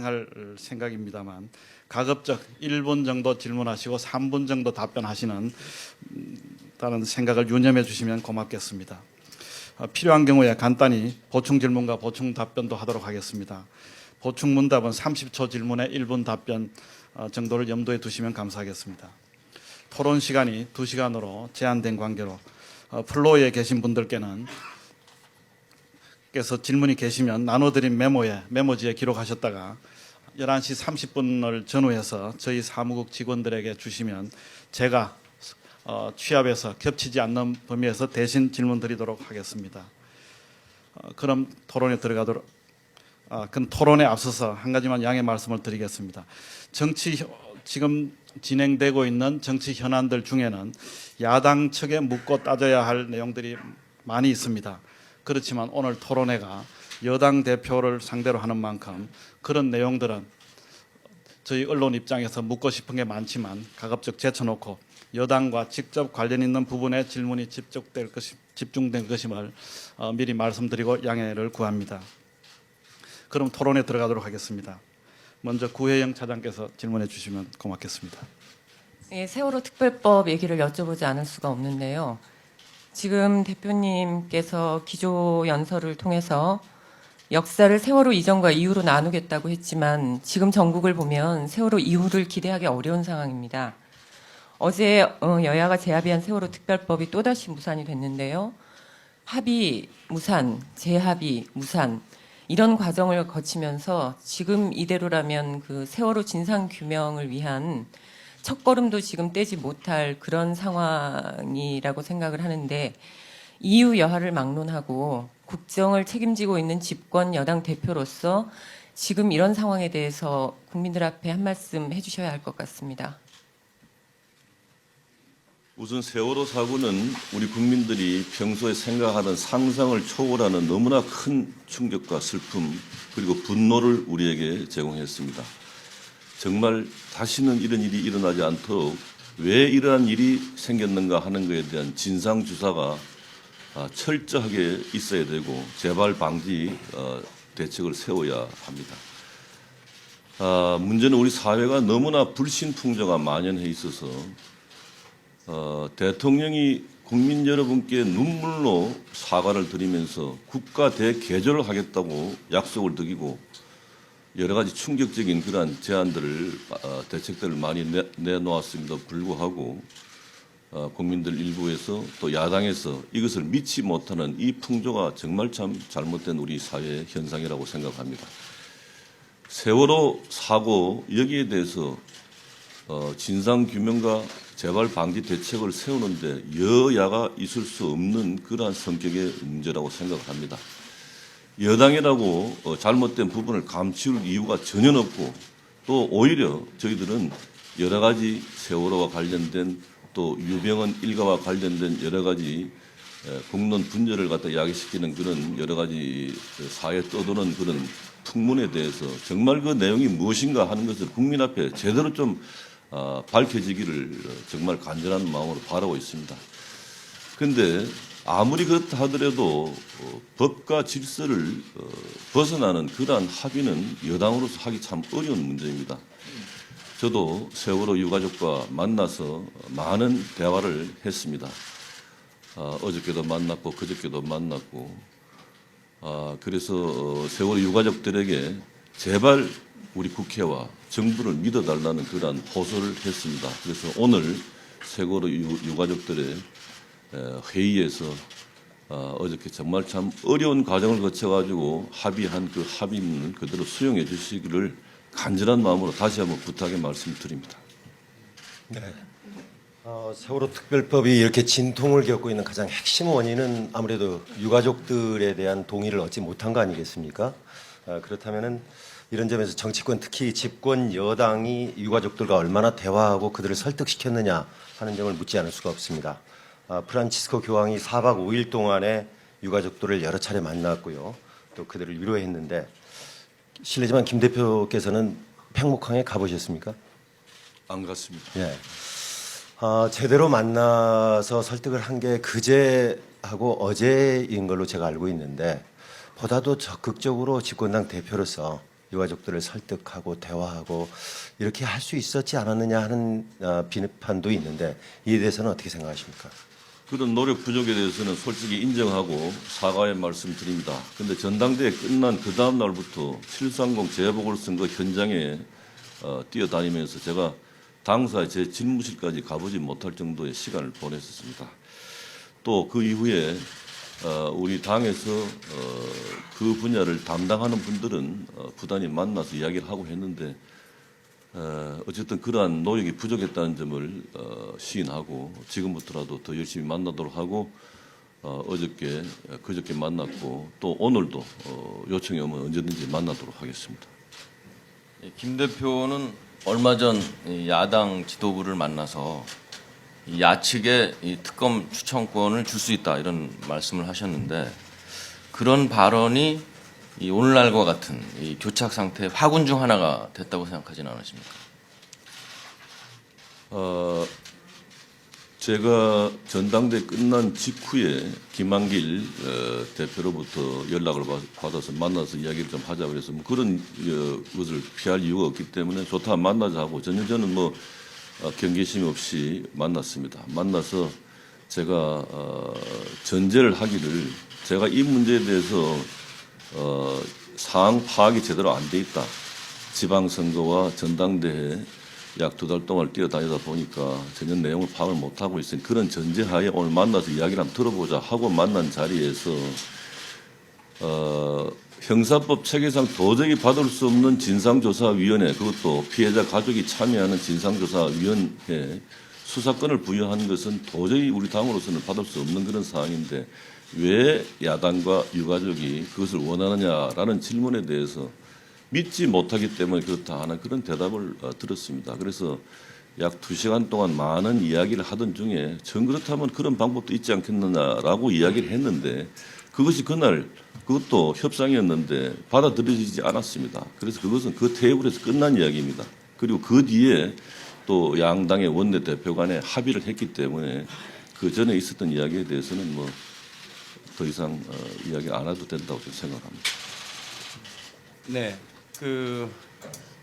할 생각입니다만 가급적 1분 정도 질문하시고 3분 정도 답변하시는 다른 생각을 유념해 주시면 고맙겠습니다. 필요한 경우에 간단히 보충 질문과 보충 답변도 하도록 하겠습니다. 보충 문답은 30초 질문에 1분 답변 정도를 염두에 두시면 감사하겠습니다. 토론 시간이 2시간으로 제한된 관계로 플로어에 계신 분들께는 께서 질문이 계시면 나눠드린 메모지에 기록하셨다가 11시 30분을 전후해서 저희 사무국 직원들에게 주시면 제가 취합해서 겹치지 않는 범위에서 대신 질문 드리도록 하겠습니다. 그럼 토론에 들어가도록 그럼 토론에 앞서서 한 가지만 양해 말씀을 드리겠습니다. 지금 진행되고 있는 정치 현안들 중에는 야당 측에 묻고 따져야 할 내용들이 많이 있습니다. 그렇지만 오늘 토론회가 여당 대표를 상대로 하는 만큼 그런 내용들은 저희 언론 입장에서 묻고 싶은 게 많지만 가급적 제쳐놓고 여당과 직접 관련 있는 부분에 질문이 집중된 것임을 미리 말씀드리고 양해를 구합니다. 그럼 토론에 들어가도록 하겠습니다. 먼저 구혜영 차장께서 질문해 주시면 고맙겠습니다. 예, 세월호 특별법 얘기를 여쭤보지 않을 수가 없는데요. 지금 대표님께서 기조 연설을 통해서 역사를 세월호 이전과 이후로 나누겠다고 했지만 지금 전국을 보면 세월호 이후를 기대하기 어려운 상황입니다. 어제 여야가 재합의한 세월호 특별법이 또다시 무산이 됐는데요. 합의, 무산, 재합의, 무산 이런 과정을 거치면서 지금 이대로라면 그 세월호 진상 규명을 위한 첫걸음도 지금 떼지 못할 그런 상황이라고 생각을 하는데 이유 여하를 막론하고 국정을 책임지고 있는 집권 여당 대표로서 지금 이런 상황에 대해서 국민들 앞에 한 말씀 해주셔야 할 것 같습니다. 우선 세월호 사고는 우리 국민들이 평소에 생각하던 상상을 초월하는 너무나 큰 충격과 슬픔 그리고 분노를 우리에게 제공했습니다. 정말 다시는 이런 일이 일어나지 않도록 왜 이러한 일이 생겼는가 하는 것에 대한 진상조사가 철저하게 있어야 되고 재발 방지 대책을 세워야 합니다. 문제는 우리 사회가 너무나 불신풍조가 만연해 있어서 대통령이 국민 여러분께 눈물로 사과를 드리면서 국가 대개조를 하겠다고 약속을 드리고 여러 가지 충격적인 그러한 제안들을 대책들을 많이 내놓았음에도 불구하고 국민들 일부에서 또 야당에서 이것을 믿지 못하는 이 풍조가 정말 참 잘못된 우리 사회의 현상이라고 생각합니다. 세월호 사고 여기에 대해서 진상규명과 재발 방지 대책을 세우는데 여야가 있을 수 없는 그러한 성격의 문제라고 생각합니다. 여당이라고 잘못된 부분을 감추는 이유가 전혀 없고 또 오히려 저희들은 여러 가지 세월호와 관련된 또 유병헌 일가와 관련된 여러 가지 국론 분열을 갖다 야기시키는 그런 여러 가지 사회에 떠도는 그런 풍문에 대해서 정말 그 내용이 무엇인가 하는 것을 국민 앞에 제대로 좀 밝혀지기를 정말 간절한 마음으로 바라고 있습니다. 그런데 아무리 그렇다 하더라도 법과 질서를 벗어나는 그러한 합의는 여당으로서 하기 참 어려운 문제입니다. 저도 세월호 유가족과 만나서 많은 대화를 했습니다. 어저께도 만났고 그저께도 만났고 그래서 세월호 유가족들에게 제발 우리 국회와 정부를 믿어달라는 그러한 호소를 했습니다. 그래서 오늘 세월호 유가족들의 회의에서 어저께 정말 참 어려운 과정을 거쳐가지고 합의한 그 합의문을 그대로 수용해 주시기를 간절한 마음으로 다시 한번 부탁의 말씀드립니다. 네. 세월호 특별법이 이렇게 진통을 겪고 있는 가장 핵심 원인은 아무래도 유가족들에 대한 동의를 얻지 못한 거 아니겠습니까? 그렇다면은 이런 점에서 정치권 특히 집권 여당이 유가족들과 얼마나 대화하고 그들을 설득시켰느냐 하는 점을 묻지 않을 수가 없습니다. 프란치스코 교황이 4박 5일 동안에 유가족들을 여러 차례 만났고요. 또 그들을 위로했는데 실례지만 김 대표께서는 팽목항에 가보셨습니까? 안 갔습니다. 예. 제대로 만나서 설득을 한 게 그제하고 어제인 걸로 제가 알고 있는데 보다도 적극적으로 집권당 대표로서 유가족들을 설득하고 대화하고 이렇게 할 수 있었지 않았느냐 하는 비판도 있는데 이에 대해서는 어떻게 생각하십니까? 그런 노력 부족에 대해서는 솔직히 인정하고 사과의 말씀드립니다. 그런데 전당대회 끝난 그 다음 날부터 730 재보궐선거 현장에 뛰어다니면서 제가 당사에 제 집무실까지 가보지 못할 정도의 시간을 보냈었습니다. 또 그 이후에 우리 당에서 그 분야를 담당하는 분들은 부단히 만나서 이야기를 하고 했는데 어쨌든 그러한 노력이 부족했다는 점을 시인하고 지금부터라도 더 열심히 만나도록 하고 어저께 그저께 만났고 또 오늘도 요청이 오면 언제든지 만나도록 하겠습니다. 김 대표는 얼마 전 야당 지도부를 만나서 야측에 이 특검 추천권을 줄 수 있다 이런 말씀을 하셨는데 그런 발언이 이 오늘날과 같은 이 교착 상태의 화군 중 하나가 됐다고 생각하지는 않으십니까? 제가 전당대 끝난 직후에 김한길 대표로부터 연락을 받아서 만나서 이야기를 좀 하자고 해서 뭐 그런 것을 피할 이유가 없기 때문에 좋다 만나자 하고 저는 뭐 경계심 없이 만났습니다. 만나서 제가 전제를 하기를 제가 이 문제에 대해서 상황 파악이 제대로 안 돼 있다. 지방선거와 전당대회 약 2달 동안 뛰어다니다 보니까 전혀 내용을 파악을 못하고 있으니 그런 전제하에 오늘 만나서 이야기를 한번 들어보자 하고 만난 자리에서 형사법 체계상 도저히 받을 수 없는 진상조사위원회 그것도 피해자 가족이 참여하는 진상조사위원회 수사권을 부여한 것은 도저히 우리 당으로서는 받을 수 없는 그런 상황인데 왜 야당과 유가족이 그것을 원하느냐라는 질문에 대해서 믿지 못하기 때문에 그렇다 하는 그런 대답을 들었습니다. 그래서 약 2시간 동안 많은 이야기를 하던 중에 전 그렇다면 그런 방법도 있지 않겠느냐라고 이야기를 했는데 그것이 그날 그것도 협상이었는데 받아들여지지 않았습니다. 그래서 그것은 그 테이블에서 끝난 이야기입니다. 그리고 그 뒤에 또 양당의 원내대표 간에 합의를 했기 때문에 그 전에 있었던 이야기에 대해서는 뭐 더 이상 이야기 안 해도 된다고 저는 생각합니다. 네,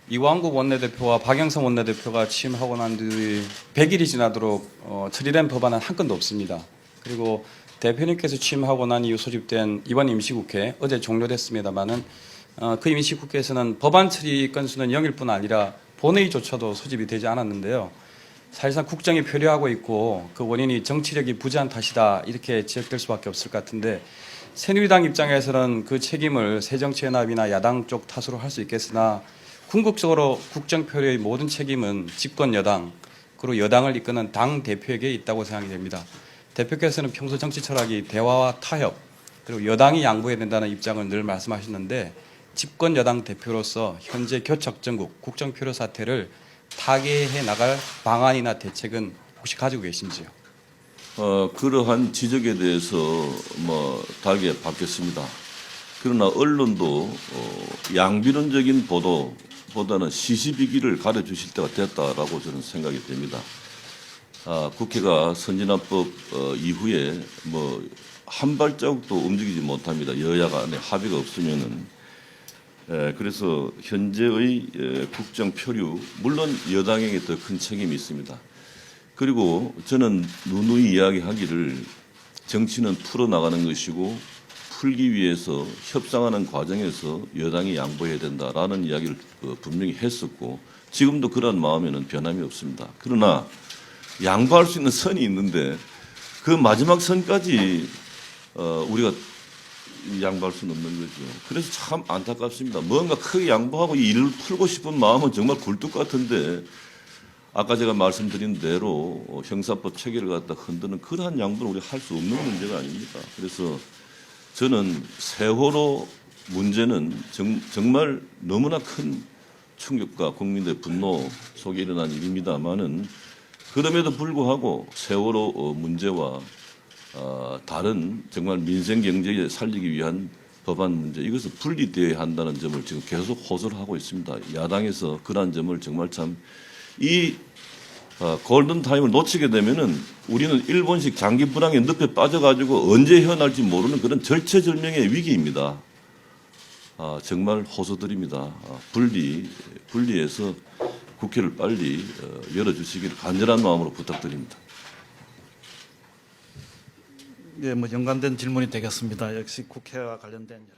이완구 원내대표와 박영선 원내대표가 취임하고 난 뒤 100일이 지나도록 처리된 법안은 한 건도 없습니다. 그리고 대표님께서 취임하고 난 이후 소집된 이번 임시국회 어제 종료됐습니다마는 그 임시국회에서는 법안 처리 건수는 0일뿐 아니라 본회의조차도 소집이 되지 않았는데요. 사실상 국정이 표류하고 있고 그 원인이 정치력이 부재한 탓이다 이렇게 지적될 수밖에 없을 것 같은데 새누리당 입장에서는 그 책임을 새정치연합이나 야당 쪽 탓으로 할 수 있겠으나 궁극적으로 국정 표류의 모든 책임은 집권 여당 그리고 여당을 이끄는 당 대표에게 있다고 생각이 됩니다. 대표께서는 평소 정치 철학이 대화와 타협 그리고 여당이 양보해야 된다는 입장을 늘 말씀하셨는데 집권 여당 대표로서 현재 교착전국 국정 표류 사태를 타개해 나갈 방안이나 대책은 혹시 가지고 계신지요? 그러한 지적에 대해서 뭐 달게 받겠습니다. 그러나 언론도 양비론적인 보도보다는 시시비기를 가려주실 때가 됐다라고 저는 생각이 됩니다. 국회가 선진화법 이후에 뭐 한 발자국도 움직이지 못합니다. 여야 간에 합의가 없으면은. 그래서 현재의 국정 표류 물론 여당에게 더 큰 책임이 있습니다. 그리고 저는 누누이 이야기하기를 정치는 풀어나가는 것이고 풀기 위해서 협상하는 과정에서 여당이 양보해야 된다라는 이야기를 분명히 했었고 지금도 그런 마음에는 변함이 없습니다. 그러나 양보할 수 있는 선이 있는데 그 마지막 선까지 우리가 양보할 수는 없는 거죠. 그래서 참 안타깝습니다. 뭔가 크게 양보하고 이 일을 풀고 싶은 마음은 정말 굴뚝 같은데 아까 제가 말씀드린 대로 형사법 체계를 갖다 흔드는 그러한 양보를 우리가 할 수 없는 문제가 아닙니까? 그래서 저는 세월호 문제는 정말 너무나 큰 충격과 국민들의 분노 속에 일어난 일입니다만은 그럼에도 불구하고 세월호 문제와 다른 정말 민생 경제에 살리기 위한 법안 문제 이것을 분리되어야 한다는 점을 지금 계속 호소를 하고 있습니다. 야당에서 그러한 점을 정말 참 이 골든 타임을 놓치게 되면은 우리는 일본식 장기 불황의 늪에 빠져가지고 언제 헤어날지 모르는 그런 절체절명의 위기입니다. 정말 호소드립니다. 분리해서 국회를 빨리 열어주시길 간절한 마음으로 부탁드립니다. 예, 뭐 연관된 질문이 되겠습니다. 역시 국회와 관련된 여러